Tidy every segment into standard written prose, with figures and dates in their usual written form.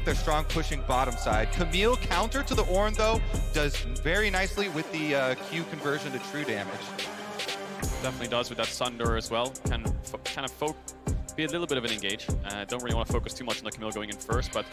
up their strong pushing bottom side. Camille counter to the Ornn though, does very nicely with the Q conversion to true damage. Definitely does with that Sunder as well. Can kind of be a little bit of an engage. Don't really want to focus too much on the Camille going in first, but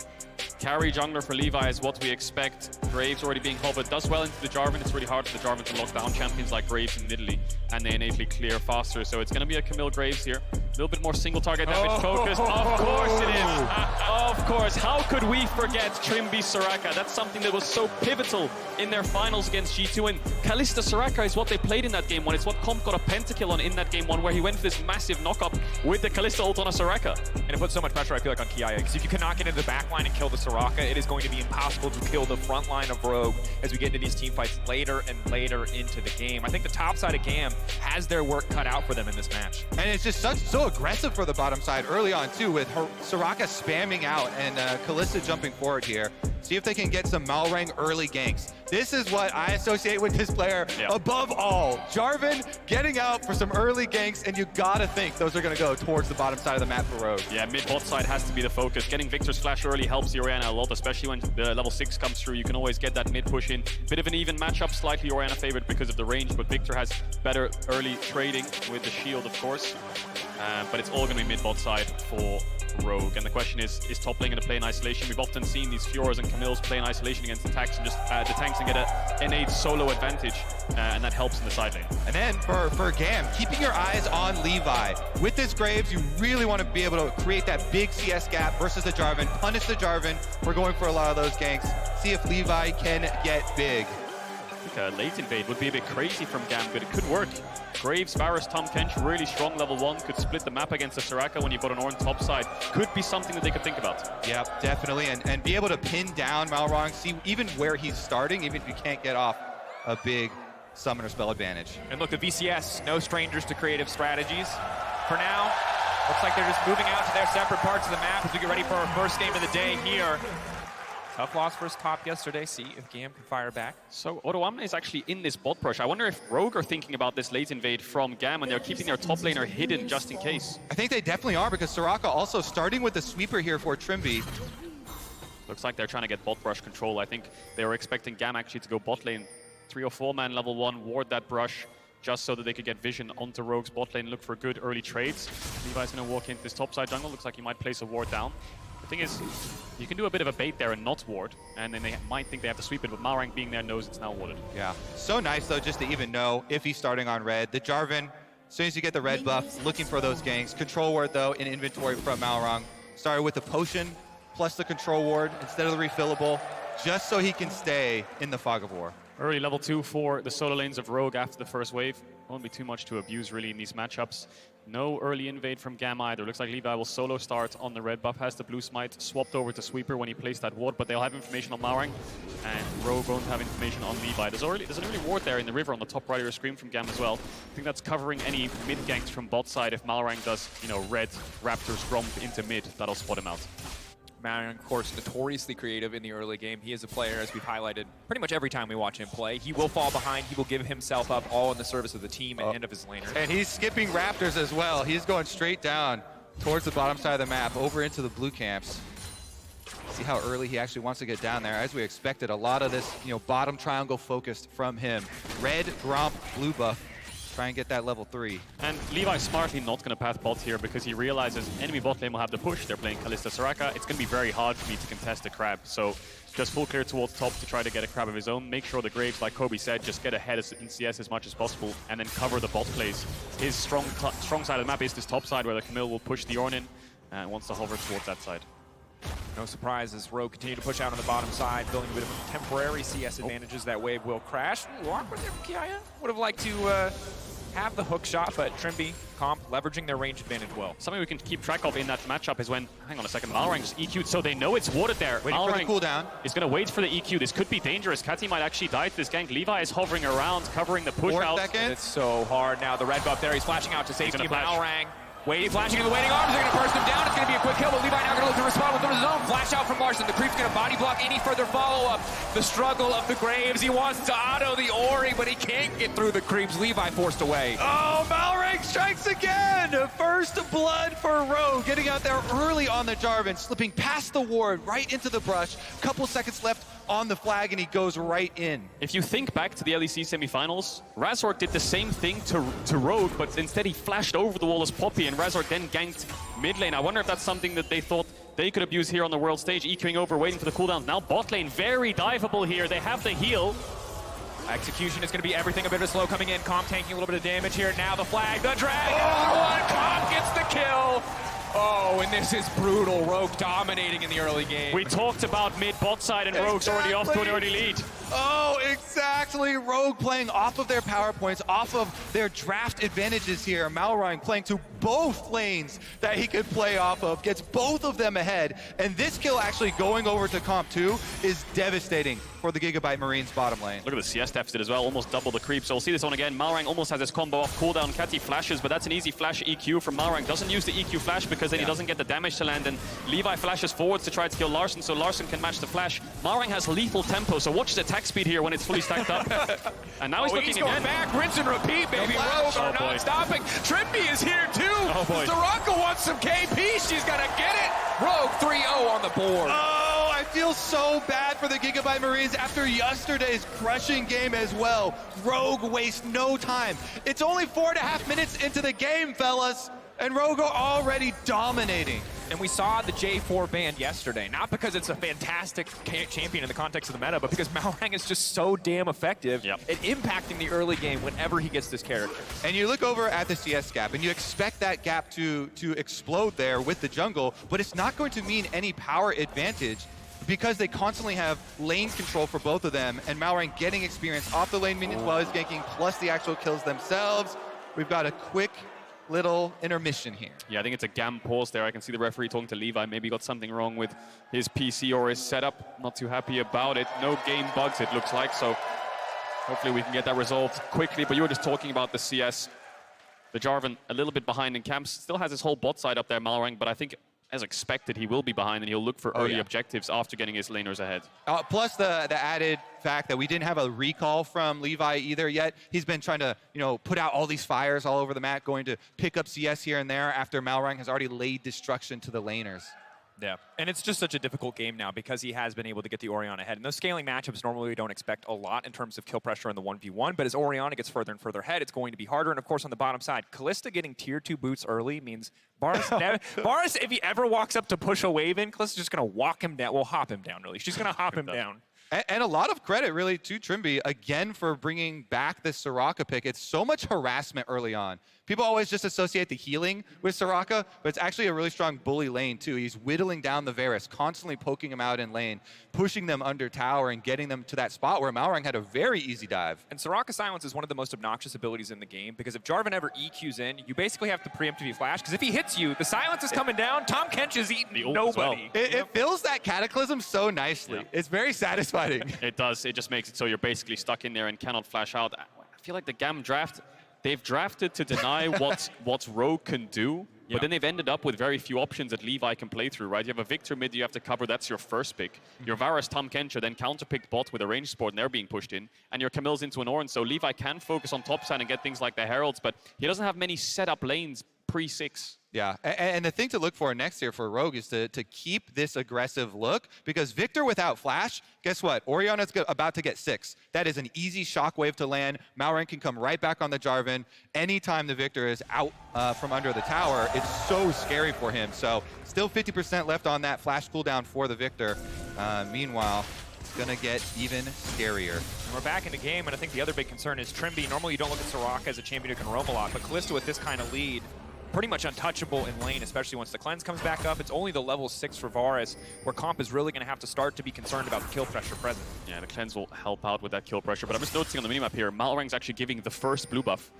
carry jungler for Levi is what we expect. Graves already being hovered, does well into the Jarvan. It's really hard for the Jarvan to lock down champions like Graves in Italy, and they innately clear faster. So it's going to be a Camille Graves here. A little bit more single target damage focused. Of course it is. Of course. How could we forget Trimby Soraka? That's something that was so pivotal in their finals against G2. And Kalista Soraka is what they played in that game one. It's what Comp got a pentakill on in that game one, where he went for this massive knock-up with the Kalista ult on a Soraka. And it puts so much pressure, I feel like, on Kiaya, because if you cannot get into the back line and kill the Soraka, it is going to be impossible to kill the front line of Rogue as we get into these team fights later and later into the game. I think the top side of GAM has their work cut out for them in this match. And it's just so aggressive for the bottom side early on too, with Soraka spamming out and Kalista jumping forward here. See if they can get some Malrang early ganks. This is what I associate with this player above all. Jarvan getting out for some early ganks, and you gotta think those are gonna go towards the bottom side of the map for Rogue. Yeah, mid-bot side has to be the focus. Getting Victor's flash early helps Orianna a lot, especially when the level 6 comes through. You can always get that mid-push in. Bit of an even matchup, slightly Orianna favored because of the range, but Victor has better early trading with the shield, of course. But it's all gonna be mid-bot side for Rogue. And the question is top lane going to play in isolation? We've often seen these Fioras and Camilles play in isolation against the tanks and just the tanks and get an innate solo advantage, and that helps in the side lane. And then for GAM, keeping your eyes on Levi. With this Graves, you really want to be able to create that big CS gap versus the Jarvan, punish the Jarvan. We're going for a lot of those ganks. See if Levi can get big. I think a late invade would be a bit crazy from GAM, but it could work. Graves, Varus, Tom Kench, really strong level 1, could split the map against the Soraka when you've got an Ornn top side. Could be something that they could think about. Yeah, definitely, and be able to pin down Malrang, see even where he's starting, even if you can't get off a big summoner spell advantage. And look, the VCS, no strangers to creative strategies. For now, looks like they're just moving out to their separate parts of the map as we get ready for our first game of the day here. Tough loss first top yesterday. See if GAM can fire back. So Odoamne is actually in this bot push. I wonder if Rogue are thinking about this late invade from GAM and they're keeping their top laner hidden just in case. I think they definitely are, because Soraka also starting with the sweeper here for Trimby. Looks like they're trying to get bot brush control. I think they were expecting GAM actually to go bot lane 3 or 4 man level 1, ward that brush just so that they could get vision onto Rogue's bot lane, look for good early trades. Levi's going to walk into this top side jungle. Looks like he might place a ward down. The thing is, you can do a bit of a bait there and not ward, and then they might think they have to sweep it, but Malrang being there knows it's now warded. Yeah, so nice though just to even know if he's starting on red. The Jarvan, as soon as you get the red buff, looking for those ganks. Control ward though in inventory from Malrang. Started with the potion plus the control ward instead of the refillable, just so he can stay in the fog of war. Early level 2 for the solo lanes of Rogue after the first wave. Won't be too much to abuse really in these matchups. No early invade from GAM either. Looks like Levi will solo start on the red buff, has the blue smite, swapped over to Sweeper when he placed that ward, but they'll have information on Malrang, and Rogue won't have information on Levi. There's an early ward there in the river on the top right of your screen from GAM as well. I think that's covering any mid ganks from bot side. If Malrang does, red Raptors Gromp into mid, that'll spot him out. Malrang, of course, notoriously creative in the early game. He is a player, as we've highlighted pretty much every time we watch him play. He will fall behind. He will give himself up all in the service of the team and of his laners. And he's skipping Raptors as well. He's going straight down towards the bottom side of the map, over into the blue camps. See how early he actually wants to get down there. As we expected, a lot of this, bottom triangle focused from him. Red, Gromp, blue buff. Try and get that level 3. And Levi's smartly not going to path bot here because he realizes enemy bot lane will have the push. They're playing Kalista Soraka. It's going to be very hard for me to contest the crab. So just full clear towards top to try to get a crab of his own. Make sure the Graves, like Kobe said, just get ahead in CS as much as possible and then cover the bot plays. His strong side of the map is this top side where the Camille will push the Ornn in and wants to hover towards that side. No surprise as Rogue continue to push out on the bottom side, building a bit of temporary CS advantages. That wave will crash. Awkward there from Kiaya. Would have liked to have the hook shot, but Trimby, Comp, leveraging their range advantage well. Something we can keep track of in that matchup is when, hang on a second, Malrang just EQ'd, so they know it's warded there. Waiting for the cooldown. Is going to wait for the EQ. This could be dangerous. Catty might actually die to this gank. Levi is hovering around, covering the push out. It's so hard now. The red buff there, he's flashing out to safety. Malrang flashing in the waiting arms. They're going to burst him down. It's going to be a quick kill, but Levi now going to look to respond with his own. Flash out from Larson. The creep's going to body block any further follow-up. The struggle of the Graves. He wants to auto the Ori, but he can't get through the creeps. Levi forced away. Oh, Malrang! Malrang strikes again! First blood for Rogue, getting out there early on the Jarvan, slipping past the ward, right into the brush. Couple seconds left on the flag, and he goes right in. If you think back to the LEC semifinals, Razork did the same thing to Rogue, but instead he flashed over the wall as Poppy, and Razork then ganked mid lane. I wonder if that's something that they thought they could abuse here on the world stage, EQing over, waiting for the cooldowns. Now bot lane, very diveable here. They have the heal. Execution is going to be everything a bit of slow coming in. Calm taking a little bit of damage here. Now the flag, the drag, another one. Calm gets the kill. Oh, and this is brutal. Rogue dominating in the early game. We talked about mid bot side, and Rogue's already off to an early lead. Oh, exactly. Rogue playing off of their power points, off of their draft advantages here. Malrang playing to both lanes that he could play off of, gets both of them ahead. And this kill actually going over to Comp 2 is devastating for the Gigabyte Marines bottom lane. Look at the CS deficit as well, almost double the creep. So we'll see this one again. Malrang almost has his combo off cooldown. Catty flashes, but that's an easy flash EQ from Malrang. Doesn't use the EQ flash because then he doesn't get the damage to land. And Levi flashes forwards to try to kill Larson, so Larson can match the flash. Malrang has lethal tempo, so watch his attack speed here when it's fully stacked up. And now he's looking going again. back, rinse and repeat, baby. Rogue are boy. not stopping. Trimby is here too. Oh boy. Soraka wants some KP. She's gonna get it. Rogue 3-0 on the board. Oh, I feel so bad for the Gigabyte Marines after yesterday's crushing game as well. Rogue wastes no time. It's only 4.5 minutes into the game, fellas, and Rogue are already dominating. And we saw the J4 banned yesterday, not because it's a fantastic champion in the context of the meta, but because Malrang is just so damn effective at impacting the early game whenever he gets this character. And you look over at the CS gap, and you expect that gap to explode there with the jungle, but it's not going to mean any power advantage because they constantly have lane control for both of them, and Malrang getting experience off the lane minions while he's ganking, plus the actual kills themselves. We've got a quick little intermission here. Yeah, I think it's a GAM pause there. I can see the referee talking to Levi. Maybe he got something wrong with his PC or his setup. Not too happy about it. No game bugs, it looks like, so hopefully we can get that resolved quickly. But you were just talking about the CS. The Jarvan a little bit behind in camps. Still has his whole bot side up there, Malrang, but I think as expected, he will be behind, and he'll look for early objectives after getting his laners ahead. Plus the added fact that we didn't have a recall from Levi either yet. He's been trying to, put out all these fires all over the map, going to pick up CS here and there after Malrang has already laid destruction to the laners. Yeah, and it's just such a difficult game now because he has been able to get the Orianna ahead. And those scaling matchups, normally we don't expect a lot in terms of kill pressure in the 1v1, but as Orianna gets further and further ahead, it's going to be harder. And of course, on the bottom side, Kalista getting tier 2 boots early means Varus, if he ever walks up to push a wave in, Kalista's just going to walk him down. Well, hop him down, really. She's going to hop him down. And a lot of credit, really, to Trimby, again, for bringing back this Soraka pick. It's so much harassment early on. People always just associate the healing with Soraka, but it's actually a really strong bully lane, too. He's whittling down the Varus, constantly poking him out in lane, pushing them under tower and getting them to that spot where Malrang had a very easy dive. And Soraka Silence is one of the most obnoxious abilities in the game, because if Jarvan ever EQs in, you basically have to preemptively flash, because if he hits you, the silence is coming down, Tahm Kench is eating nobody. Well. It fills that Cataclysm so nicely. Yeah. It's very satisfying. It does. It just makes it so you're basically stuck in there and cannot flash out. I feel like the GAM draft, they've drafted to deny what Rogue can do, but then they've ended up with very few options that Levi can play through, right? You have a Victor mid you have to cover, that's your first pick. Your Varus, Tahm Kench, then counterpicked bot with a range support, and they're being pushed in, and your Camille's into an Orange, so Levi can focus on top side and get things like the Heralds, but he doesn't have many setup lanes pre-6. Yeah, and the thing to look for next year for Rogue is to keep this aggressive look, because Victor without Flash, guess what? Orianna's about to get 6. That is an easy shockwave to land. Malrang can come right back on the Jarvan. Anytime the Victor is out from under the tower, it's so scary for him. So still 50% left on that Flash cooldown for the Victor. Meanwhile, it's going to get even scarier. And we're back in the game, and I think the other big concern is Trimby. Normally you don't look at Soraka as a champion who can roam a lot, but Kalista with this kind of lead, pretty much untouchable in lane, especially once the cleanse comes back up. It's only the level 6 for Varus, where Comp is really going to have to start to be concerned about the kill pressure present. Yeah, the cleanse will help out with that kill pressure, but I'm just noticing on the minimap here, Malrang's actually giving the first blue buff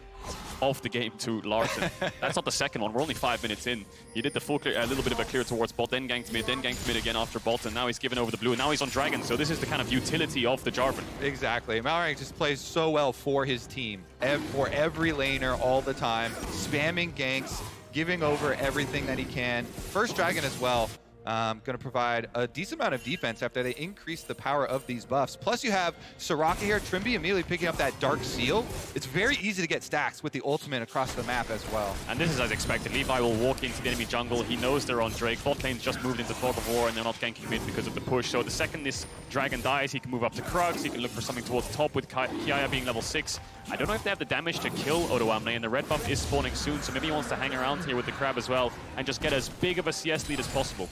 of the game to Larson. That's not the second one. We're only 5 minutes in. He did the full clear, a little bit of a clear towards bot, then ganked mid again after bot, and now he's given over the blue, and now he's on Dragon, so this is the kind of utility of the Jarvan. Exactly. Malrang just plays so well for his team, for every laner all the time, spamming ganks, giving over everything that he can. First Dragon as well. Going to provide a decent amount of defense after they increase the power of these buffs. Plus you have Soraka here, Trimby immediately picking up that Dark Seal. It's very easy to get stacks with the ultimate across the map as well. And this is as expected. Levi will walk into the enemy jungle. He knows they're on Drake. Bot lane's just moved into fog of war and they're not ganking mid because of the push. So the second this dragon dies, he can move up to Krugs. He can look for something towards top with Kiaya being level 6. I don't know if they have the damage to kill Odoamne, and the red buff is spawning soon, so maybe he wants to hang around here with the crab as well and just get as big of a CS lead as possible.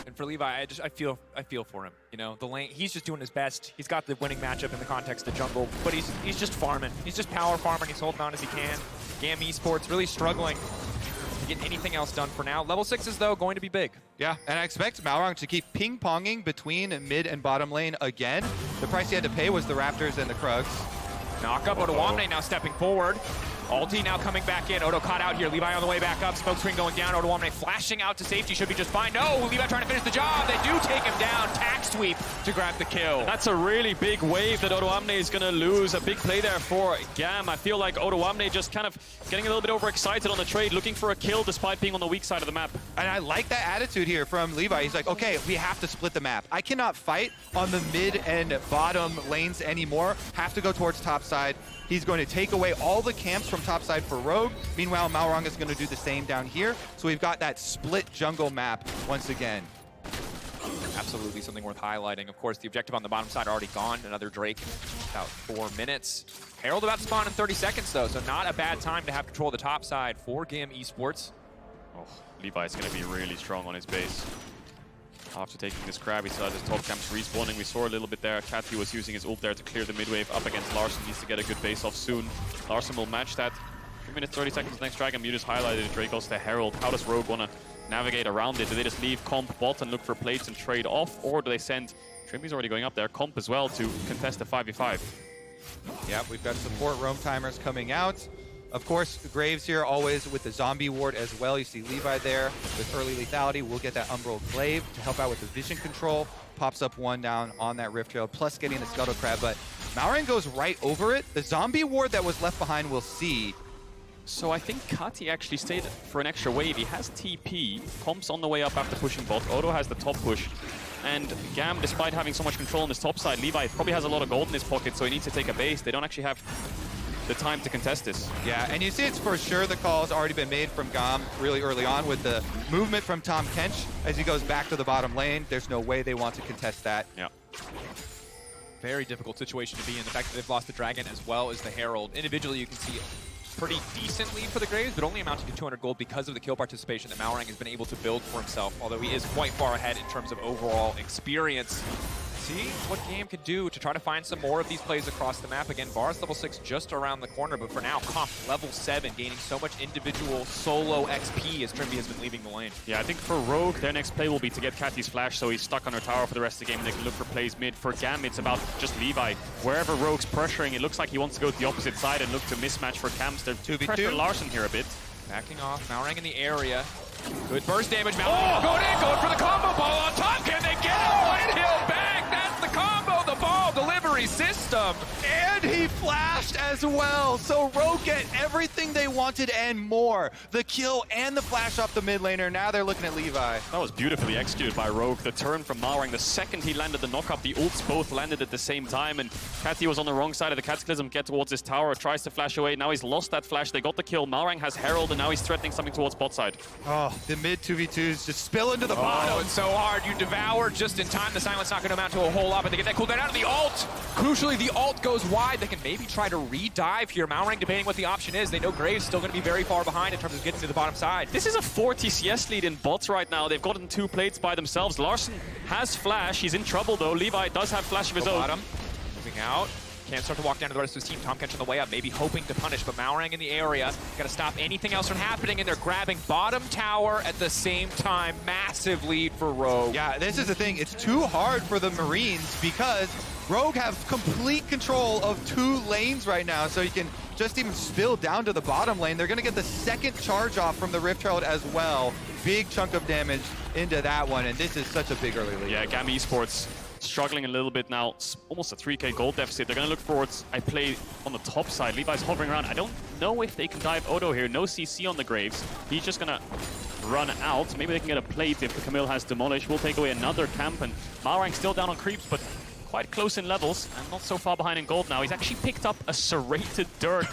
And for Levi, I feel for him. You know, the lane, he's just doing his best. He's got the winning matchup in the context of jungle, but he's just farming. He's just power farming. He's holding on as he can. GAM Esports really struggling to get anything else done for now. Level 6 is, though, going to be big. Yeah, and I expect Malrang to keep ping-ponging between mid and bottom lane again. The price he had to pay was the Raptors and the Krugs. Knock up, Odoamne now stepping forward. Ulti now coming back in. Odo caught out here. Levi on the way back up. Smoke screen going down. Odoamne flashing out to safety. Should be just fine. No, Levi trying to finish the job. They do take him down. Tack sweep to grab the kill. That's a really big wave that Odoamne is going to lose. A big play there for GAM. I feel like Odoamne just kind of getting a little bit overexcited on the trade, looking for a kill despite being on the weak side of the map. And I like that attitude here from Levi. He's like, okay, we have to split the map. I cannot fight on the mid and bottom lanes anymore. Have to go towards top side. He's going to take away all the camps from top side for Rogue. Meanwhile, Malrang is going to do the same down here. So we've got that split jungle map once again. Absolutely something worth highlighting. Of course, the objective on the bottom side already gone. Another Drake in about 4 minutes. Herald about to spawn in 30 seconds, though, so not a bad time to have control of the top side for GAM Esports. Oh, Levi's going to be really strong on his base. After taking this crab, he saw his top camps respawning. We saw a little bit there. Cathy was using his ult there to clear the mid wave up against Larson. Needs to get a good base off soon. Larson will match that. 3 minutes, 30 seconds next dragon. You just highlighted it. Drake goes to Herald. How does Rogue want to navigate around it? Do they just leave Comp bot and look for plates and trade off? Or do they send, Trimby's already going up there, Comp as well to contest the 5v5? Yeah, we've got support roam timers coming out. Of course, Graves here always with the zombie ward as well. You see Levi there with early lethality. We'll get that Umbral Glaive to help out with the vision control. Pops up one down on that Rift Trail, plus getting the Scuttle Crab. But Malrang goes right over it. The zombie ward that was left behind we'll see. So I think Kati actually stayed for an extra wave. He has TP. Comp's on the way up after pushing bot. Odo has the top push. And GAM, despite having so much control on this top side, Levi probably has a lot of gold in his pocket, so he needs to take a base. They don't actually have the time to contest this. Yeah, and you see it's for sure the call's already been made from GAM really early on with the movement from Tom Kench as he goes back to the bottom lane. There's no way they want to contest that. Yeah. Very difficult situation to be in. The fact that they've lost the dragon as well as the Herald. Individually, you can see pretty decent lead for the Graves, but only amounting to 200 gold because of the kill participation that Malrang has been able to build for himself, although he is quite far ahead in terms of overall experience. See what GAM can do to try to find some more of these plays across the map. Again, Varus level 6 just around the corner, but for now, Comp level 7, gaining so much individual solo XP as Trimby has been leaving the lane. Yeah, I think for Rogue, their next play will be to get Cathy's flash, so he's stuck on her tower for the rest of the game, and they can look for plays mid. For GAM, it's about just Levi. Wherever Rogue's pressuring, it looks like he wants to go to the opposite side and look to mismatch for camps. They're 2v2. pressure Larson here a bit. Backing off, Malrang in the area. Good burst damage, Malrang going for the combo ball on top. Can they get it? White Hill back, that's the combo, the ball delivery system. And he flashed as well. So Rogue get everything they wanted and more. The kill and the flash off the mid laner. Now they're looking at Levi. That was beautifully executed by Rogue. The turn from Malrang, the second he landed the knock-up, the ults both landed at the same time, and Cathy was on the wrong side of the Cataclysm, get towards his tower, tries to flash away. Now he's lost that flash. They got the kill. Malrang has Herald, and now he's threatening something towards bot side. Oh, the mid 2v2s just spill into the bottom. Oh, it's so hard. You devour just in time. The silence not going to amount to a whole lot, but they get that cooldown out of the ult. Crucially, the ult goes wide. They can maybe try to re-dive here. Malrang debating what the option is. They know Graves still going to be very far behind in terms of getting to the bottom side. This is a 40 CS lead in bots right now. They've gotten 2 plates by themselves. Larson has flash. He's in trouble, though. Levi does have flash of his own. Bottom, moving out. Can't start to walk down to the rest of his team. Tom Kench on the way up, maybe hoping to punish, but Malrang in the area. Got to stop anything else from happening, and they're grabbing bottom tower at the same time. Massive lead for Rogue. Yeah, this is the thing. It's too hard for the Marines because Rogue have complete control of 2 lanes right now, so you can just even spill down to the bottom lane. They're going to get the second charge off from the Rift Herald as well. Big chunk of damage into that one, and this is such a big early lead. Yeah, GAM Esports struggling a little bit now. It's almost a 3k gold deficit. They're going to look forwards. I play on the top side. Levi's hovering around. I don't know if they can dive Odo here. No CC on the Graves. He's just going to run out. Maybe they can get a plate if the Camille has demolished. We'll take away another camp, and Malrang still down on creeps, but quite close in levels and not so far behind in gold now. He's actually picked up a serrated Dirk.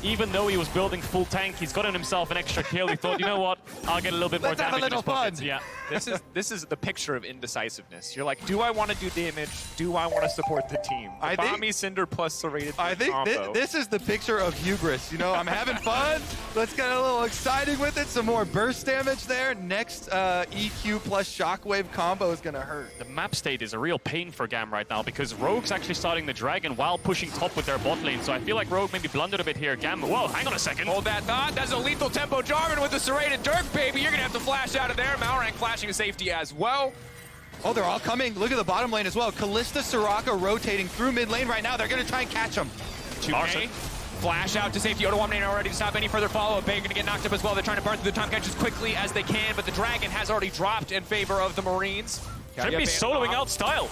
Even though he was building full tank, he's gotten himself an extra kill. He thought, you know what, I'll get a little bit more damage in his pockets. Yeah. This is the picture of indecisiveness. You're like, do I want to do damage? Do I want to support the team? The Bomby Cinder plus serrated I think this is the picture of hubris. You know, I'm having fun. Let's get a little exciting with it. Some more burst damage there. Next EQ plus Shockwave combo is going to hurt. The map state is a real pain for GAM right now because Rogue's actually starting the Dragon while pushing top with their bot lane. So I feel like Rogue maybe blundered a bit here. GAM, whoa, hang on a second. Hold that thought. That's a lethal tempo Jarvan with the serrated Dirk, baby. You're going to have to flash out of there. Malrang flashing to safety as well. Oh, they're all coming. Look at the bottom lane as well. Kalista, Soraka rotating through mid lane right now. They're going to try and catch him. 2K. Flash out to safety. Odoamne not ready to stop any further follow-up. Bay going to get knocked up as well. They're trying to burn through the time catch as quickly as they can, but the Dragon has already dropped in favor of the Marines. Should be soloing out style.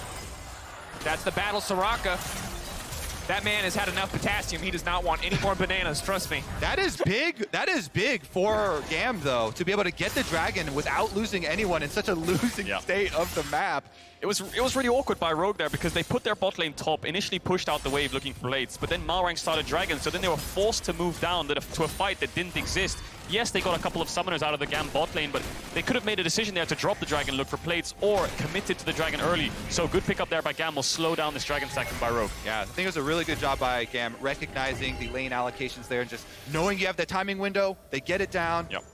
That's the battle, Soraka. That man has had enough potassium. He does not want any more bananas, trust me. That is big. That is big for GAM, though, to be able to get the Dragon without losing anyone in such a losing state of the map. It was really awkward by Rogue there because they put their bot lane top, initially pushed out the wave looking for lates, but then Malrang started Dragon, so then they were forced to move down to a fight that didn't exist. Yes, they got a couple of summoners out of the GAM bot lane, but they could have made a decision there to drop the Dragon, look for plates, or committed to the Dragon early. So good pickup there by GAM will slow down this Dragon stacking by Rogue. Yeah, I think it was a really good job by GAM recognizing the lane allocations there and just knowing you have the timing window, they get it down. Yep.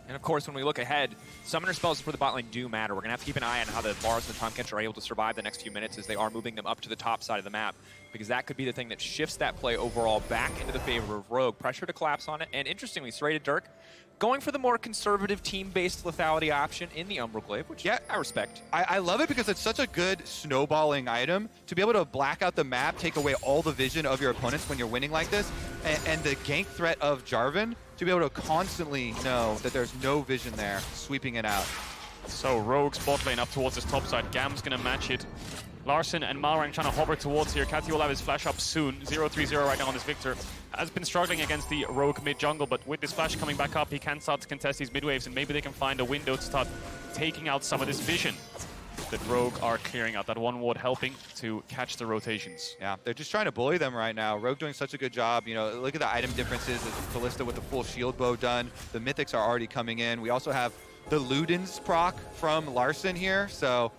And of course, when we look ahead, summoner spells for the bot lane do matter. We're going to have to keep an eye on how the Bars and the Tomcatcher are able to survive the next few minutes as they are moving them up to the top side of the map, because that could be the thing that shifts that play overall back into the favor of Rogue. Pressure to collapse on it, and interestingly, serrated Dirk going for the more conservative team-based lethality option in the Umbral Glaive, which I respect. I love it because it's such a good snowballing item to be able to black out the map, take away all the vision of your opponents when you're winning like this, and the gank threat of Jarvan to be able to constantly know that there's no vision there, sweeping it out. So Rogue's bot lane up towards his top side. GAM's going to match it. Larson and Malrang trying to hover towards here. Catty will have his flash up soon. 0-3-0 right now on this Victor. Has been struggling against the Rogue mid jungle, but with this flash coming back up, he can start to contest these mid waves, and maybe they can find a window to start taking out some of this vision that Rogue are clearing out. That one ward helping to catch the rotations. Yeah, they're just trying to bully them right now. Rogue doing such a good job. You know, look at the item differences. Kalista with the full shield bow done. The mythics are already coming in. We also have the Ludens proc from Larson here, so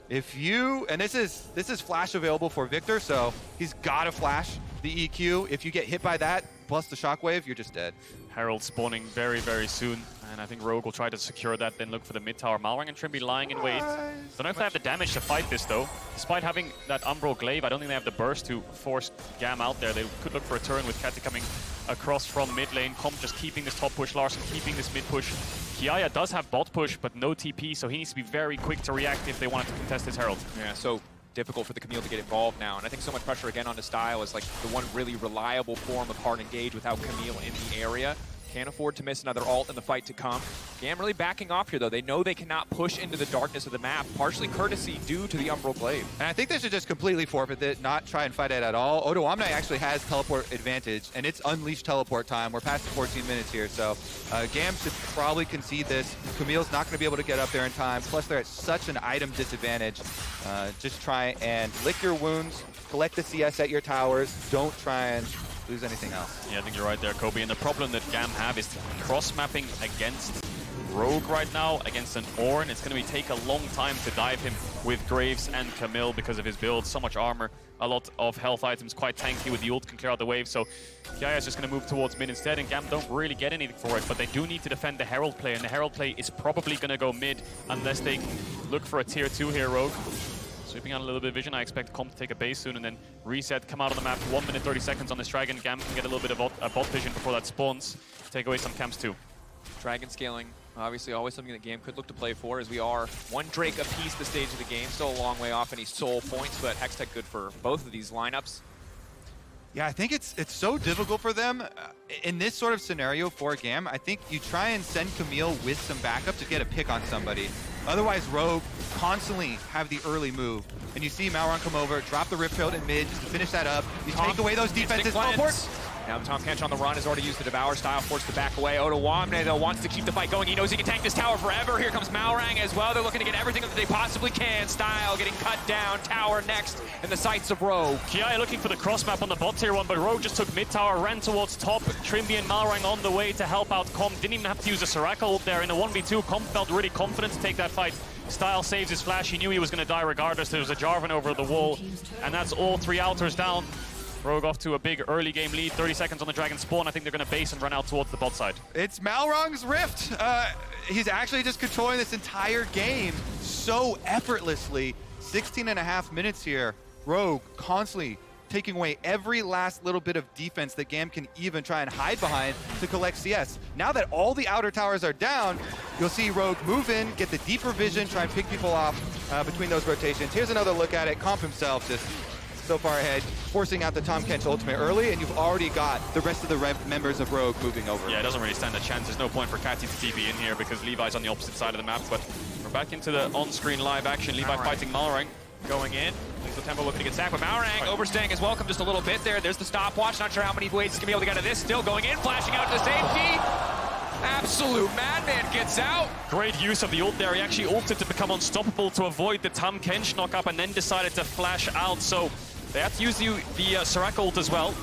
if you, and this is flash available for Victor, so he's got to flash the EQ. If you get hit by that, plus the shockwave, you're just dead. Herald spawning very, very soon, and I think Rogue will try to secure that, then look for the mid tower. Malrang and Trimby lying in wait. Don't know if they have the damage to fight this, though. Despite having that Umbral Glaive, I don't think they have the burst to force GAM out there. They could look for a turn with Catty coming across from mid lane. Comp just keeping this top push, Larson keeping this mid push. Kiaya does have bot push, but no TP, so he needs to be very quick to react if they wanted to contest this Herald. Yeah, so difficult for the Camille to get involved now, and I think so much pressure again on the style is like the one really reliable form of hard engage without Camille in the area. Can't afford to miss another ult in the fight to come. GAM really backing off here, though. They know they cannot push into the darkness of the map, partially courtesy due to the Umbral Glaive. And I think they should just completely forfeit it, not try and fight it at all. Odoamne actually has teleport advantage, and it's unleashed teleport time. We're past the 14 minutes here, so GAM should probably concede this. Camille's not going to be able to get up there in time, plus they're at such an item disadvantage. Just try and lick your wounds, collect the CS at your towers. Don't try and lose anything else. Yeah, I think you're right there, Kobe. And the problem that GAM have is cross-mapping against Rogue right now, against an Ornn. It's going to take a long time to dive him with Graves and Camille because of his build. So much armor, a lot of health items, quite tanky with the ult, can clear out the wave. So Kiaya is just going to move towards mid instead, and GAM don't really get anything for it, but they do need to defend the Herald play, and the Herald play is probably going to go mid unless they look for a tier 2 here, Rogue. Sweeping out a little bit of vision. I expect Comp to take a base soon and then reset, come out on the map. 1 minute 30 seconds on this Dragon. GAM can get a little bit of bot vision before that spawns. Take away some camps too. Dragon scaling, obviously always something that GAM could look to play for, as we are one Drake apiece this stage of the game. Still a long way off any soul points, but Hextech good for both of these lineups. Yeah, I think it's so difficult for them in this sort of scenario for GAM. I think you try and send Camille with some backup to get a pick on somebody. Otherwise, Rogue constantly have the early move. And you see Malrang come over, drop the Rip Trail in mid just to finish that up. You take away those defenses. Teleport. Now Tom Kench on the run has already used the Devour style, forced to back away. Ottawamne, though, wants to keep the fight going. He knows he can tank this tower forever. Here comes Malrang as well. They're looking to get everything that they possibly can. Style getting cut down. Tower next in the sights of Rogue. Kiaya looking for the cross map on the bot tier 1, but Rogue just took mid tower, ran towards top. Trimby and Malrang on the way to help out Comp. Didn't even have to use a Soraka ult there. In a 1v2, Comp felt really confident to take that fight. Style saves his flash. He knew he was going to die regardless. There was a Jarvan over the wall, and that's all 3 alters down. Rogue off to a big early game lead, 30 seconds on the Dragon spawn. I think they're going to base and run out towards the bot side. It's Malrang's Rift. He's actually just controlling this entire game so effortlessly. 16.5 minutes here. Rogue constantly taking away every last little bit of defense that GAM can even try and hide behind to collect CS. Now that all the outer towers are down, you'll see Rogue move in, get the deeper vision, try and pick people off between those rotations. Here's another look at it. Comp himself just so far ahead, forcing out the Tom Kench ultimate early, and you've already got the rest of the members of Rogue moving over. Yeah, it doesn't really stand a chance. There's no point for Catty to TB in here because Levi's on the opposite side of the map, but we're back into the on-screen live action. Levi fighting Malrang. Going in. Lethal Tempo looking to get sacked, but Malrang overstaying his welcome just a little bit there. There's the stopwatch. Not sure how many ways he's going to be able to get out of this. Still going in, flashing out to safety. Absolute madman gets out. Great use of the ult there. He actually ulted to become unstoppable to avoid the Tam Kench knockup and then decided to flash out. So they have to use the Soraka ult as well.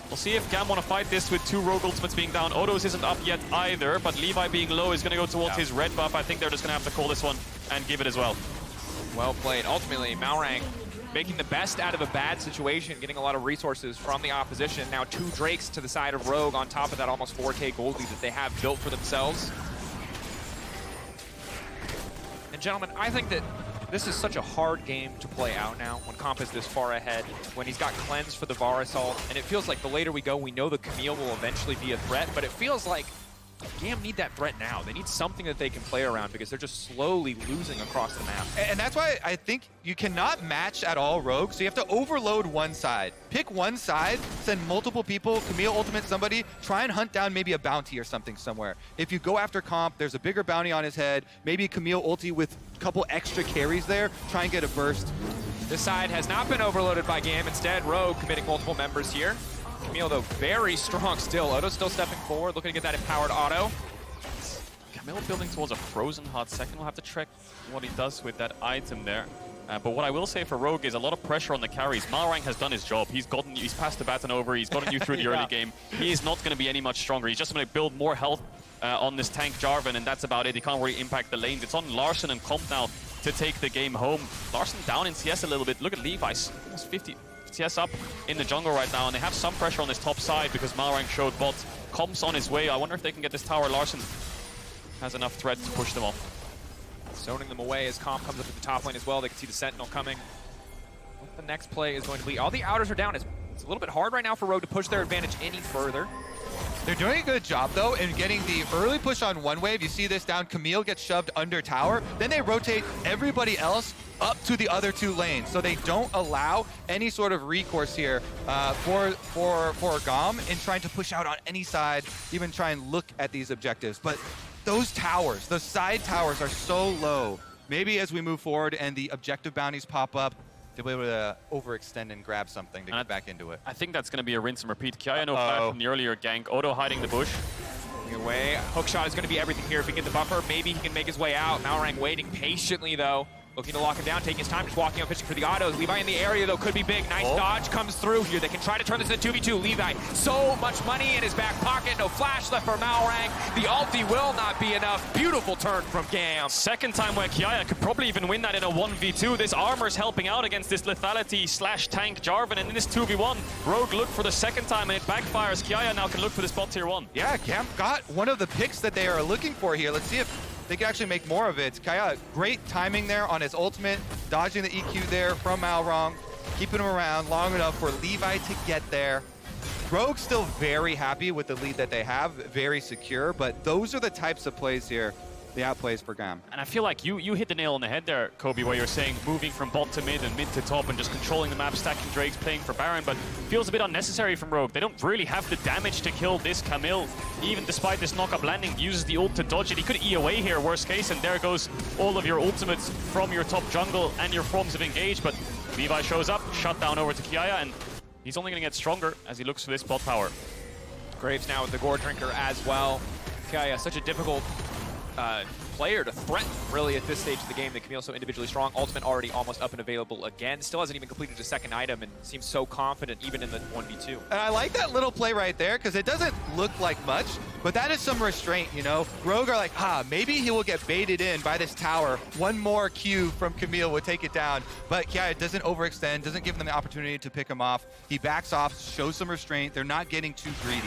We'll see if GAM want to fight this with 2 Rogue ultimates being down. Odo's isn't up yet either, but Levi being low is going to go towards his red buff. I think they're just going to have to call this one and give it as well. Well played. Ultimately, Malrang making the best out of a bad situation, getting a lot of resources from the opposition. Now 2 Drakes to the side of Rogue on top of that almost 4K gold lead that they have built for themselves. And gentlemen, I think that this is such a hard game to play out now when Comp is this far ahead, when he's got Cleanse for the Varus ult, and it feels like the later we go, we know the Camille will eventually be a threat, but it feels like GAM need that threat now. They need something that they can play around because they're just slowly losing across the map. And that's why I think you cannot match at all Rogue, so you have to overload one side. Pick one side, send multiple people, Camille ultimate somebody, try and hunt down maybe a bounty or something somewhere. If you go after Comp, there's a bigger bounty on his head, maybe Camille ulti with a couple extra carries there, try and get a burst. This side has not been overloaded by GAM. Instead, Rogue committing multiple members here. Camille, though, very strong still. Otto still stepping forward, looking to get that empowered auto. Camille building towards a frozen hot second. We'll have to check what he does with that item there. But what I will say for Rogue is a lot of pressure on the carries. Malrang has done his job. He's passed the baton over. He's gotten you through the early game. He is not going to be any much stronger. He's just going to build more health on this tank Jarvan, and that's about it. He can't really impact the lanes. It's on Larson and Comp now to take the game home. Larson down in CS a little bit. Look at Levi's, almost 50 CS up in the jungle right now, and they have some pressure on this top side because Malrang showed bot. Comp's on his way. I wonder if they can get this tower. Larson has enough threat to push them off. Zoning them away as Comp comes up to the top lane as well. They can see the Sentinel coming. What the next play is going to be. All the outers are down. It's a little bit hard right now for Rogue to push their advantage any further. They're doing a good job, though, in getting the early push on one wave. You see this down. Camille gets shoved under tower. Then they rotate everybody else up to the other 2 lanes. So they don't allow any sort of recourse here for GAM in trying to push out on any side, even try and look at these objectives. But those towers, those side towers are so low. Maybe as we move forward and the objective bounties pop up, they'll be able to overextend and grab something to get back into it. I think that's going to be a rinse and repeat. Kiaya no flash from the earlier gank. Odo hiding the bush. Away. Hookshot is going to be everything here. If he can get the buffer, maybe he can make his way out. Malrang waiting patiently, though. Looking to lock him down, taking his time, just walking up, fishing for the autos. Levi in the area, though, could be big. Nice dodge comes through here. They can try to turn this into 2v2. Levi, so much money in his back pocket. No flash left for Malrang. The ulti will not be enough. Beautiful turn from GAM. Second time where Kiaya could probably even win that in a 1v2. This armor's helping out against this lethality / tank Jarvan. And in this 2v1, Rogue looked for the second time and it backfires. Kiaya now can look for this bot tier 1. Yeah, GAM got one of the picks that they are looking for here. Let's see if they can actually make more of it. Kaya, great timing there on his ultimate, dodging the EQ there from Malrang, keeping him around long enough for Levi to get there. Rogue's still very happy with the lead that they have, very secure, but those are the types of plays here, the outplays for GAM. And I feel like you hit the nail on the head there, Kobe, where you're saying moving from bot to mid and mid to top and just controlling the map, stacking Drakes, playing for Baron, but feels a bit unnecessary from Rogue. They don't really have the damage to kill this Camille, even despite this knock-up landing. Uses the ult to dodge it. He could E away here, worst case, and there goes all of your ultimates from your top jungle and your forms of engage, but Levi shows up, shut down over to Kiaya, and he's only going to get stronger as he looks for this bot power. Graves now with the Gore Drinker as well. Kia, such a difficult player to threaten, really, at this stage of the game. That Camille's so individually strong. Ultimate already almost up and available again. Still hasn't even completed a second item and seems so confident even in the 1v2. And I like that little play right there because it doesn't look like much, but that is some restraint, you know? Rogue are like, maybe he will get baited in by this tower. One more Q from Camille would take it down. But yeah, it doesn't overextend, doesn't give them the opportunity to pick him off. He backs off, shows some restraint. They're not getting too greedy.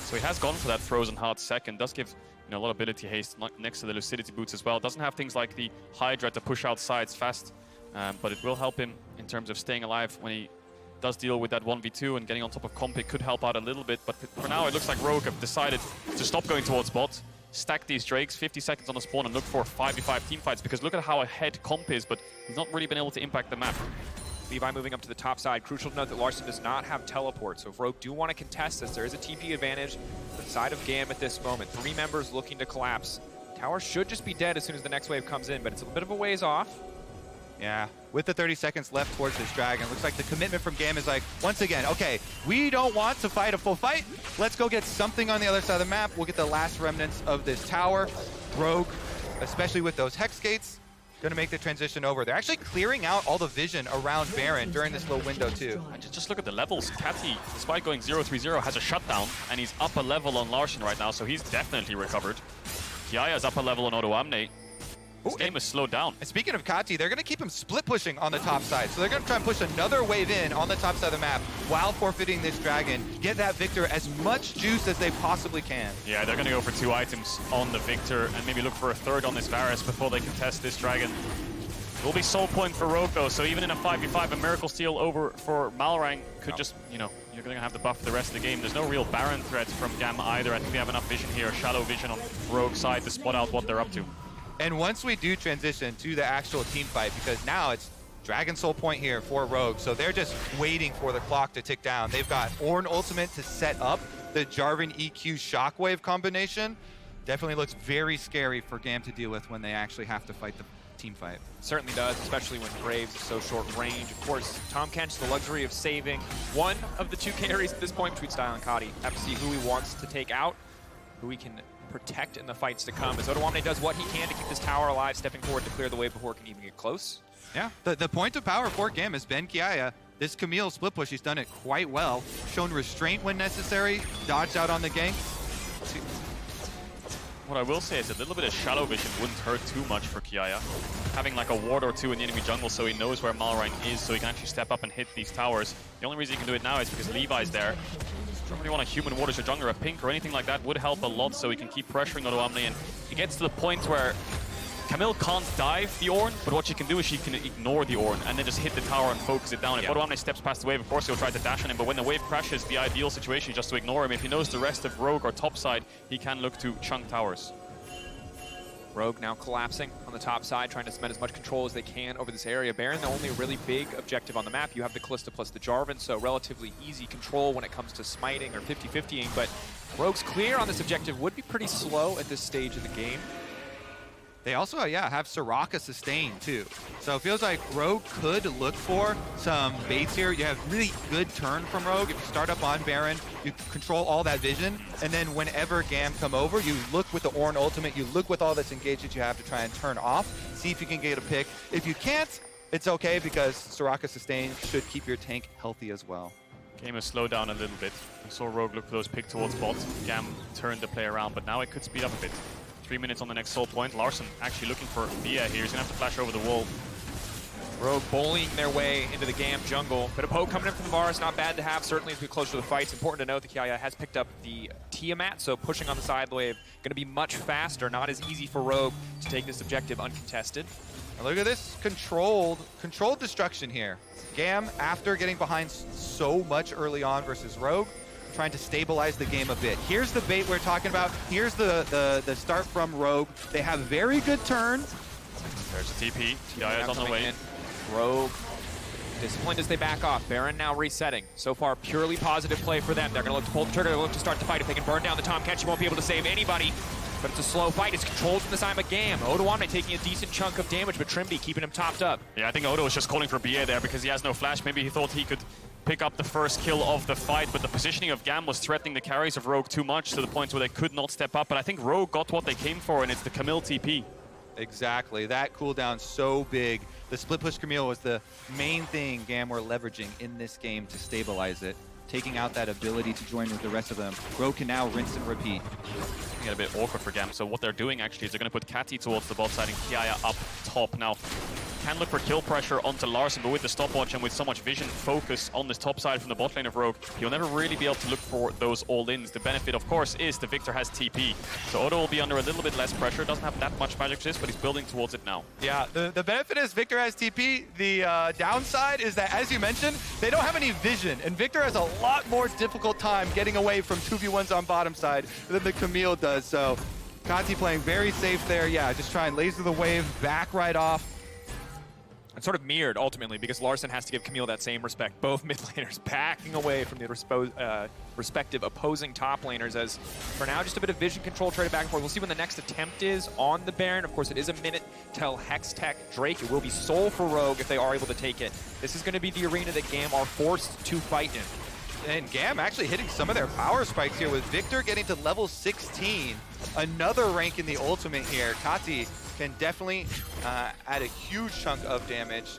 So he has gone for that frozen heart second. Does give a lot of ability haste next to the lucidity boots as well. Doesn't have things like the Hydra to push out sides fast, but it will help him in terms of staying alive when he does deal with that 1v2 and getting on top of comp. It could help out a little bit, but for now it looks like Rogue have decided to stop going towards bot, stack these Drakes, 50 seconds on the spawn, and look for 5v5 team fights, because look at how ahead comp is, but he's not really been able to impact the map. Levi moving up to the top side. Crucial to note that Larson does not have teleport, so if Rogue do want to contest this, there is a TP advantage for the side of GAM at this moment. 3 members looking to collapse. Tower should just be dead as soon as the next wave comes in, but it's a bit of a ways off. Yeah, with the 30 seconds left towards this dragon, looks like the commitment from GAM is like, once again, okay, we don't want to fight a full fight. Let's go get something on the other side of the map. We'll get the last remnants of this tower. Rogue, especially with those Hex Gates, going to make the transition over. They're actually clearing out all the vision around Baron during this little window too. And just look at the levels. Catty, despite going 0-3-0, has a shutdown, and he's up a level on Larson right now, so he's definitely recovered. Kiaya's up a level on Odoamne. This game is slowed down. And speaking of Kati, they're going to keep him split pushing on the top side. So they're going to try and push another wave in on the top side of the map while forfeiting this dragon. Get that Victor as much juice as they possibly can. Yeah, they're going to go for 2 items on the Victor and maybe look for a third on this Varus before they contest this dragon. It will be soul point for Rogue though, so even in a 5v5, a Miracle Steal over for Malrang could just, you're going to have to buff the rest of the game. There's no real Baron threat from GAM either. I think we have enough vision here, shadow vision on Rogue's side to spot out what they're up to. And once we do transition to the actual team fight, because now it's Dragon Soul point here for Rogue, so they're just waiting for the clock to tick down. They've got Ornn ultimate to set up the Jarvan EQ Shockwave combination. Definitely looks very scary for GAM to deal with when they actually have to fight the team fight. Certainly does, especially when Graves is so short range. Of course, Tom Kench has the luxury of saving one of the 2 carries at this point between Style and Kati. Have to see who he wants to take out, who he can protect in the fights to come, as Odoamne does what he can to keep this tower alive, stepping forward to clear the wave before it can even get close. Yeah, the point of power for GAM has been Kiaya. This Camille split push, he's done it quite well. Shown restraint when necessary, dodged out on the gank. What I will say is a little bit of shadow vision wouldn't hurt too much for Kiaya. Having like a ward or 2 in the enemy jungle so he knows where Malrang is, so he can actually step up and hit these towers. The only reason he can do it now is because Levi's there. Don't really want a human water your jungler, a pink or anything like that would help a lot, so he can keep pressuring Odoamne, and he gets to the point where Camille can't dive the Ornn, but what she can do is she can ignore the Ornn and then just hit the tower and focus it down. If Odoamne steps past the wave, of course he'll try to dash on him, but when the wave crashes, the ideal situation is just to ignore him. If he knows the rest of Rogue or top side, he can look to chunk towers. Rogue now collapsing on the top side, trying to spend as much control as they can over this area. Baron, the only really big objective on the map. You have the Kalista plus the Jarvan, so relatively easy control when it comes to smiting or 50-50ing, but Rogue's clear on this objective would be pretty slow at this stage of the game. They also, have Soraka sustain too. So it feels like Rogue could look for some baits here. You have really good turn from Rogue. If you start up on Baron, you control all that vision. And then whenever GAM come over, you look with the Ornn ultimate, you look with all this engage that you have to try and turn off, see if you can get a pick. If you can't, it's okay because Soraka sustain should keep your tank healthy as well. Game has slowed down a little bit. I saw Rogue look for those pick towards bot. GAM turned the play around, but now it could speed up a bit. 3 minutes on the next soul point. Larson actually looking for Via here. He's gonna have to flash over the wall. Rogue bullying their way into the GAM jungle. Bit of poke coming in from the Varus, not bad to have, certainly as we get closer to the fight. It's important to note that Kiaya has picked up the Tiamat, so pushing on the side wave, gonna be much faster, not as easy for Rogue to take this objective uncontested. And look at this controlled destruction here. GAM, after getting behind so much early on versus Rogue, trying to stabilize the game a bit. Here's the bait we're talking about. Here's the start from Rogue. They have very good turn. There's the TP. Kiaya's on the way. Rogue disciplined as they back off. Baron now resetting. So far, purely positive play for them. They're going to look to pull the trigger. They'll look to start the fight. If they can burn down the Tom Kench, won't be able to save anybody. But it's a slow fight. It's controlled from the side of GAM. Odoamne taking a decent chunk of damage, but Trimby keeping him topped up. Yeah, I think Odo was just calling for BA there because he has no flash. Maybe he thought he could pick up the first kill of the fight, but the positioning of GAM was threatening the carries of Rogue too much to the point where they could not step up. But I think Rogue got what they came for, and it's the Camille TP. Exactly. That cooldown so big. The split push Camille was the main thing GAM were leveraging in this game to stabilize it, taking out that ability to join with the rest of them. Rogue can now rinse and repeat. Get a bit awkward for GAM. So what they're doing actually is they're going to put Catty towards the bot side and Kiaya up top. Now, can look for kill pressure onto Larson, but with the stopwatch and with so much vision focus on this top side from the bot lane of Rogue, he'll never really be able to look for those all-ins. The benefit, of course, is the Victor has TP. So Odo will be under a little bit less pressure. Doesn't have that much magic resist, but he's building towards it now. Yeah, the benefit is Victor has TP. The downside is that, as you mentioned, they don't have any vision, and Victor has a lot more difficult time getting away from 2v1s on bottom side than the Camille does. So Kati playing very safe there. Yeah, just try and laser the wave back right off. It's sort of mirrored, ultimately, because Larson has to give Camille that same respect. Both mid laners backing away from the respective opposing top laners, as for now, just a bit of vision control traded back and forth. We'll see when the next attempt is on the Baron. Of course, it is a minute till Hextech Drake. It will be Soul for Rogue if they are able to take it. This is going to be the arena that GAM are forced to fight in. And GAM actually hitting some of their power spikes here with Victor getting to level 16. Another rank in the ultimate here. Kati can definitely add a huge chunk of damage.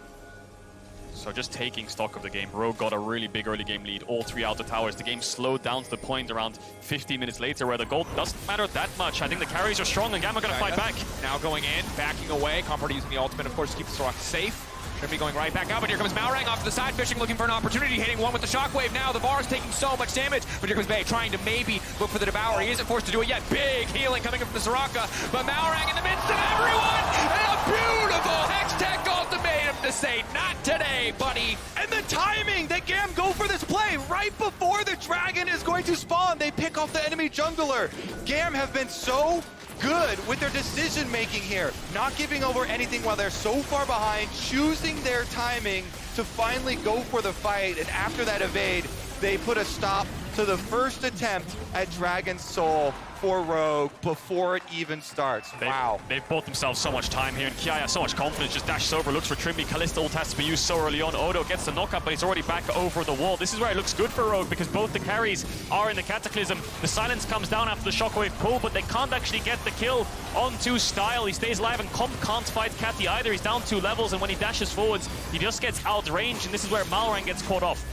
So just taking stock of the game, Rogue got a really big early game lead, all 3 outer towers. The game slowed down to the point around 15 minutes later where the gold doesn't matter that much. I think the carries are strong and GAM are going to fight back. Now going in, backing away. Comfort using the ultimate, of course, to keep the Soraka safe. Should be going right back out, but here comes Malrang off to the side, fishing, looking for an opportunity, hitting one with the shockwave. Now the Var is taking so much damage, but here comes Bay trying to maybe look for the Devourer. He isn't forced to do it yet. Big healing coming up from the Soraka, but Malrang in the midst of everyone, and a beautiful Hextech ultimatum to say, not today, buddy. And the timing that GAM go for this play right before the dragon is going to spawn. They pick off the enemy jungler. GAM have been so good with their decision making here, not giving over anything while they're so far behind, choosing their timing to finally go for the fight, and after that evade, they put a stop to the first attempt at Dragon's Soul for Rogue before it even starts. Wow. They've bought themselves so much time here, and Kiaya has so much confidence, just dashes over, looks for Trimby. Kalista ult has to be used so early on. Odo gets the knockup, but he's already back over the wall. This is where it looks good for Rogue, because both the carries are in the Cataclysm. The silence comes down after the shockwave pull, but they can't actually get the kill onto Style. He stays alive, and Comp can't fight Catty either. He's down 2 levels, and when he dashes forwards, he just gets outranged, and this is where Malrang gets caught off.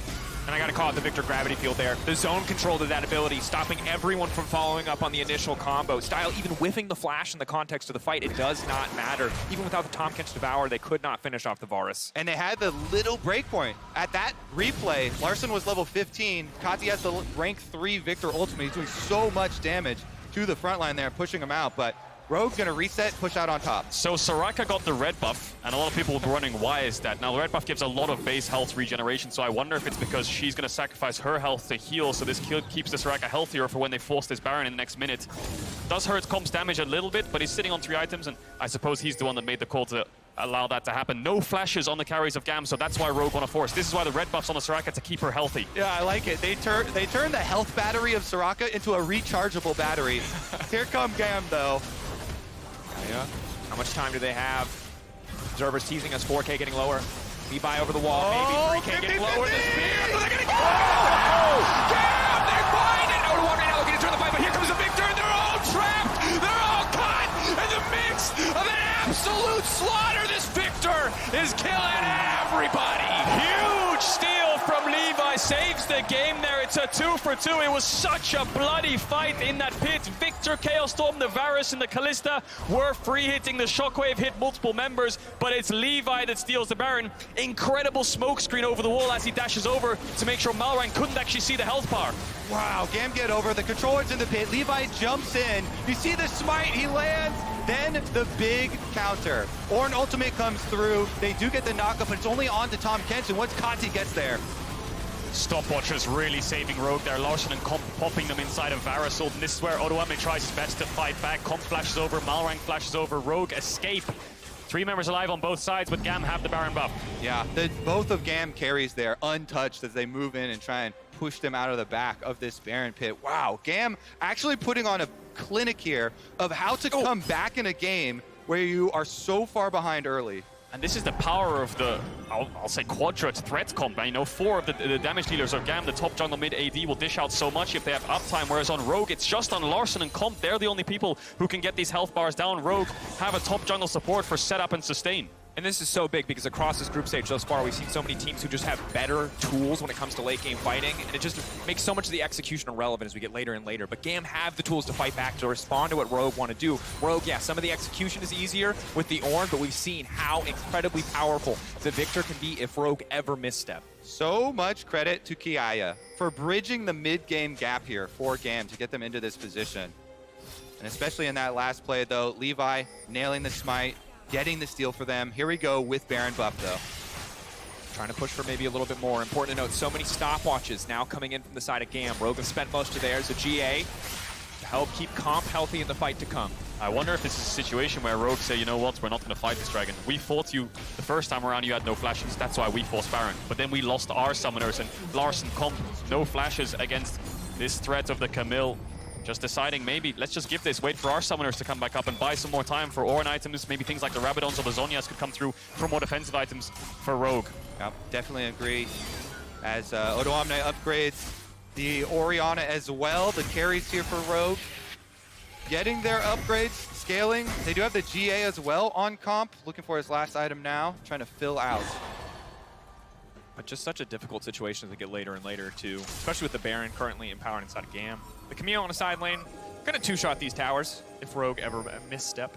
And I gotta call it the Victor gravity field there. The zone control to that ability, stopping everyone from following up on the initial combo. Style even whiffing the flash in the context of the fight, it does not matter. Even without the Tomkins Devour, they could not finish off the Varus. And they had the little breakpoint. At that replay, Larson was level 15. Kati has the rank 3 Victor ultimate. He's doing so much damage to the front line there, pushing him out, but Rogue's gonna reset, push out on top. So Soraka got the red buff, and a lot of people will be wondering why is that. Now the red buff gives a lot of base health regeneration, so I wonder if it's because she's gonna sacrifice her health to heal, so this kill keeps the Soraka healthier for when they force this Baron in the next minute. Does hurt Comp's damage a little bit, but he's sitting on 3 items, and I suppose he's the one that made the call to allow that to happen. No flashes on the carries of GAM, so that's why Rogue want to force. This is why the red buff's on the Soraka, to keep her healthy. Yeah, I like it. They turn the health battery of Soraka into a rechargeable battery. Here come GAM though. Yeah. How much time do they have? Observers teasing us, 4K getting lower. Levi over the wall, maybe 3K getting lower. The spear, they're gonna get GAM, they find it! Out of one right now, looking to turn the fight, but here comes the Victor, and they're all trapped! They're all caught in the mix of an absolute slaughter! This Victor is killing everybody! Huge steal from Levi, saves the game there. It's a 2 for 2. It was such a bloody fight in that pit. Victor, Chaos Storm, the Varus, and the Kalista were free hitting. The Shockwave hit multiple members, but it's Levi that steals the Baron. Incredible smoke screen over the wall as he dashes over to make sure Malrang couldn't actually see the health bar. Wow, GAM get over. The controller's in the pit. Levi jumps in. You see the smite, he lands. Then the big counter. Ornn ultimate comes through. They do get the knockup, but it's only on to Tom Kenshin once Kati gets there. Stopwatchers really saving Rogue there. Larson and Comp popping them inside of Varus ult, and this is where Odoame tries his best to fight back. Comp flashes over, Malrang flashes over, Rogue escape. 3 members alive on both sides, but GAM have the Baron buff. Yeah, both of GAM carries there untouched as they move in and try and push them out of the back of this Baron pit. Wow, GAM actually putting on a clinic here of how to come back in a game where you are so far behind early. And this is the power of the, I'll say quadrant threat comp. You know, 4 of the damage dealers of GAM, the top jungle mid AD, will dish out so much if they have uptime, whereas on Rogue, it's just on Larson and Comp. They're the only people who can get these health bars down. Rogue have a top jungle support for setup and sustain. And this is so big because across this group stage thus far, we've seen so many teams who just have better tools when it comes to late game fighting, and it just makes so much of the execution irrelevant as we get later and later. But GAM have the tools to fight back, to respond to what Rogue want to do. Rogue, yeah, some of the execution is easier with the Ornn, but we've seen how incredibly powerful the Victor can be if Rogue ever misstep. So much credit to Kiaya for bridging the mid-game gap here for GAM to get them into this position. And especially in that last play, though, Levi nailing the smite, getting the steal for them. Here we go with Baron buff, though. Trying to push for maybe a little bit more. Important to note, so many stopwatches now coming in from the side of GAM. Rogue have spent most of theirs. A GA to help keep Comp healthy in the fight to come. I wonder if this is a situation where Rogue say, you know what, we're not going to fight this dragon. We fought you the first time around, you had no flashes. That's why we forced Baron. But then we lost our summoners, and Larson, Comp, no flashes against this threat of the Camille. Just deciding maybe, let's just give this, wait for our summoners to come back up and buy some more time for Ornn items. Maybe things like the Rabadons or the Zhonya's could come through for more defensive items for Rogue. Yep, definitely agree. As Odoamne upgrades the Orianna as well, the carries here for Rogue. Getting their upgrades, scaling. They do have the GA as well on Comp. Looking for his last item now, trying to fill out. But just such a difficult situation as we get later and later, too. Especially with the Baron currently empowered inside of GAM. The Camille on the side lane, gonna two-shot these towers if Rogue ever misstep.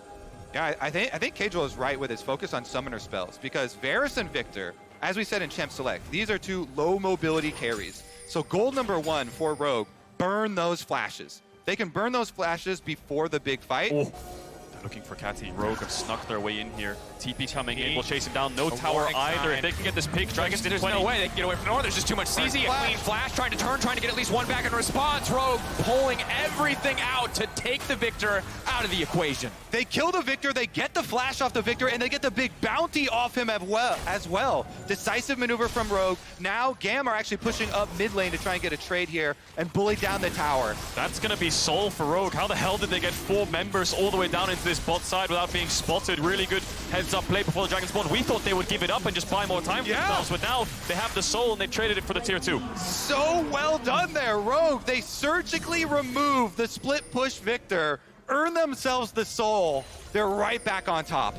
Yeah, I think Kajol is right with his focus on summoner spells, because Varus and Victor, as we said in Champ Select, these are 2 low mobility carries. So goal number 1 for Rogue, burn those flashes. They can burn those flashes before the big fight. Oh. Looking for Catty. Rogue have snuck their way in here. TP coming in, will chase him down. No tower either. If they can get this pick, Dragons did 20. There's no way they can get away from the north. There's just too much CZ. A clean flash, trying to turn, trying to get at least one back in response. Rogue pulling everything out to take the Victor out of the equation. They kill the Victor, they get the flash off the Victor, and they get the big bounty off him as well. Decisive maneuver from Rogue. Now GAM are actually pushing up mid lane to try and get a trade here and bully down the tower. That's going to be Soul for Rogue. How the hell did they get 4 members all the way down into this bot side without being spotted? Really good heads-up play before the Dragon spawn. We thought they would give it up and just buy more time for themselves, but now they have the Soul and they traded it for the tier 2. So well done there, Rogue. They surgically remove the split push Victor, earn themselves the Soul. They're right back on top.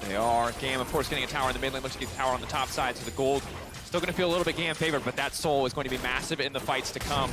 They are. GAM, of course, getting a tower in the mid lane. Looks to get the tower on the top side, so the gold still going to feel a little bit GAM favored, but that Soul is going to be massive in the fights to come.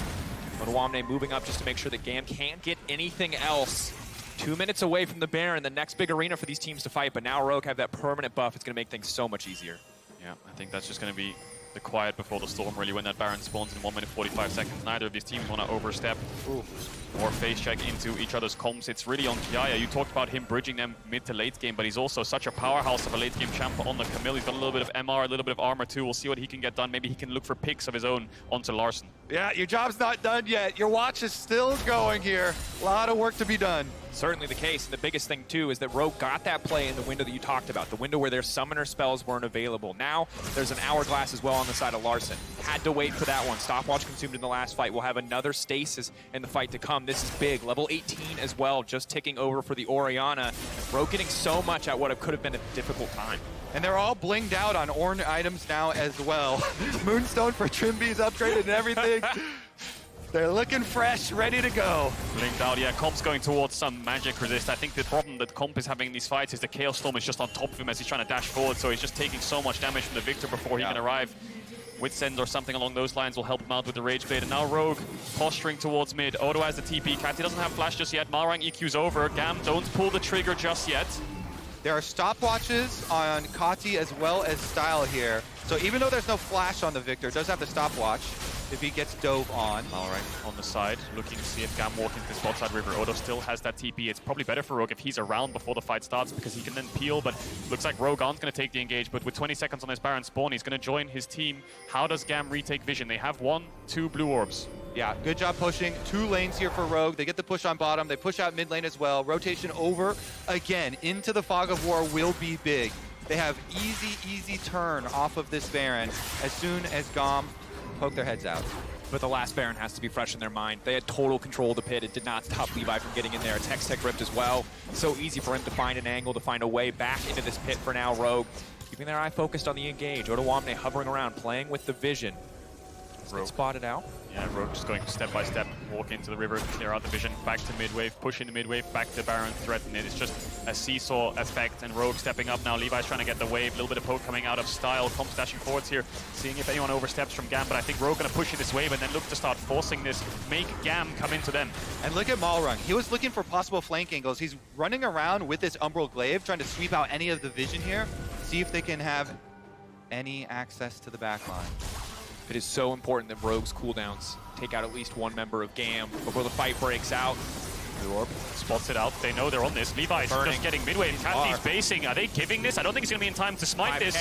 But Odoamne moving up just to make sure that GAM can't get anything else. 2 minutes away from the Baron, the next big arena for these teams to fight, but now Rogue have that permanent buff. It's going to make things so much easier. Yeah, I think that's just going to be the quiet before the storm, really, when that Baron spawns in 1 minute 45 seconds. Neither of these teams want to overstep or face check into each other's comps. It's really on Kiaya. You talked about him bridging them mid to late game, but he's also such a powerhouse of a late game champ on the Camille. He's got a little bit of MR, a little bit of armor too. We'll see what he can get done. Maybe he can look for picks of his own onto Larson. Yeah, your job's not done yet. Your watch is still going here. A lot of work to be done. Certainly the case. And the biggest thing, too, is that Rogue got that play in the window that you talked about, the window where their summoner spells weren't available. Now, there's an hourglass as well on the side of Larson. Had to wait for that one. Stopwatch consumed in the last fight. We'll have another stasis in the fight to come. This is big. Level 18 as well, just ticking over for the Orianna. Rogue getting so much at what could have been a difficult time. And they're all blinged out on Ornn items now as well. Moonstone for Trimby's upgraded and everything. They're looking fresh, ready to go. Blinked out, yeah. Comp's going towards some magic resist. I think the problem that Comp is having in these fights is the Chaos Storm is just on top of him as he's trying to dash forward, so he's just taking so much damage from the Victor before he can arrive. Witsend or something along those lines will help him out with the Rage Blade. And now Rogue posturing towards mid. Odo has the TP. Catty doesn't have flash just yet. Malrang EQ's over. GAM, don't pull the trigger just yet. There are stopwatches on Kati as well as Style here. So even though there's no flash on the Victor, it does have the stopwatch if he gets dove on. Malrang on the side, looking to see if GAM walk into this bot side river. Odo still has that TP. It's probably better for Rogue if he's around before the fight starts because he can then peel, but looks like Rogue aren't going to take the engage, but with 20 seconds on his Baron spawn, he's going to join his team. How does GAM retake vision? They have 1, 2 blue orbs. Yeah, good job pushing. 2 lanes here for Rogue. They get the push on bottom. They push out mid lane as well. Rotation over again into the Fog of War will be big. They have easy turn off of this Baron as soon as GAM poke their heads out. but the last Baron has to be fresh in their mind. They had total control of the pit. It did not stop Levi from getting in there. It's Hextech Rift as well. So easy for him to find an angle, to find a way back into this pit for now. Rogue keeping their eye focused on the engage. Odoamne hovering around, playing with the vision. Rogue spotted out. Yeah, Rogue just going step by step, walk into the river, clear out the vision, back to mid-wave, push into mid-wave, back to Baron, threaten it. It's just a seesaw effect, and Rogue stepping up now. Levi's trying to get the wave, a little bit of poke coming out of style. Comp dashing forwards here, seeing if anyone oversteps from GAM, but I think Rogue going to push in this wave and then look to start forcing this, make GAM come into them. And look at Malrung. He was looking for possible flank angles. He's running around with this Umbral Glaive, trying to sweep out any of the vision here, see if they can have any access to the backline. It is so important that Rogue's cooldowns take out at least one member of GAM before the fight breaks out. Orb spots it out. They know they're on this. Levi's just getting midway. Kathy's basing. Are they giving this? I don't think it's going to be in time to smite this.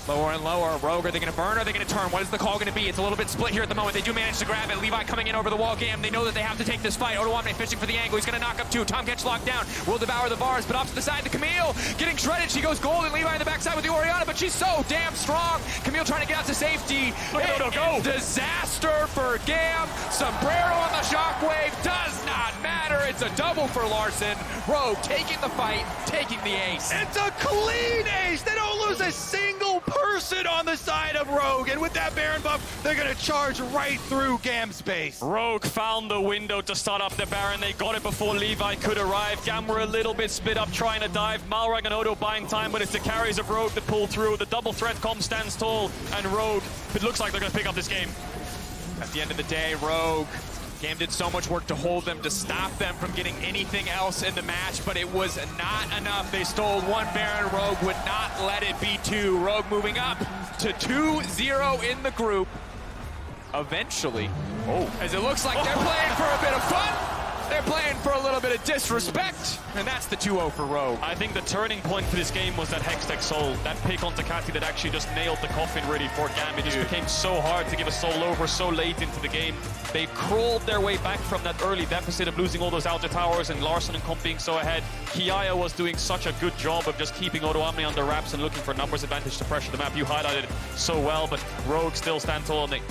Lower and lower. Rogue, are they going to burn or are they going to turn? What is the call going to be? It's a little bit split here at the moment. They do manage to grab it. Levi coming in over the wall. GAM, they know that they have to take this fight. Odoamne fishing for the angle. He's going to knock up two. Tom gets locked down. Will devour the bars, but off to the side. The Camille getting shredded. She goes golden. Levi in the backside with the Orianna, but she's so damn strong. Camille trying to get out to safety. Go. Disaster for GAM. Sombrero on the shockwave. Does not matter. It's a double for Larson. Rogue taking the fight, taking the ace. It's a clean ace! They don't lose a single person on the side of Rogue, and with that Baron buff, they're gonna charge right through GAM's base. Rogue found the window to start up the Baron. They got it before Levi could arrive. GAM were a little bit split up trying to dive. Malrung and Odo buying time, but it's the carries of Rogue that pull through. The double threat comp stands tall, and Rogue, it looks like they're gonna pick up this game. At the end of the day, Rogue, GAM did so much work to hold them, to stop them from getting anything else in the match, but it was not enough. They stole one Baron. Rogue would not let it be two. Rogue moving up to 2-0 in the group. Eventually, as it looks like they're playing for a bit of fun, they're playing for a little bit of disrespect, and that's the 2-0 for Rogue. I think the turning point for this game was that Hextech Soul, that pick onto Kathy that actually just nailed the coffin really for GAM. It just became so hard to give a Soul over so late into the game. They crawled their way back from that early deficit of losing all those outer towers and Larson and Comp being so ahead. Kiaya was doing such a good job of just keeping Odoamne under wraps and looking for numbers advantage to pressure the map. You highlighted it so well, but Rogue still stand tall, and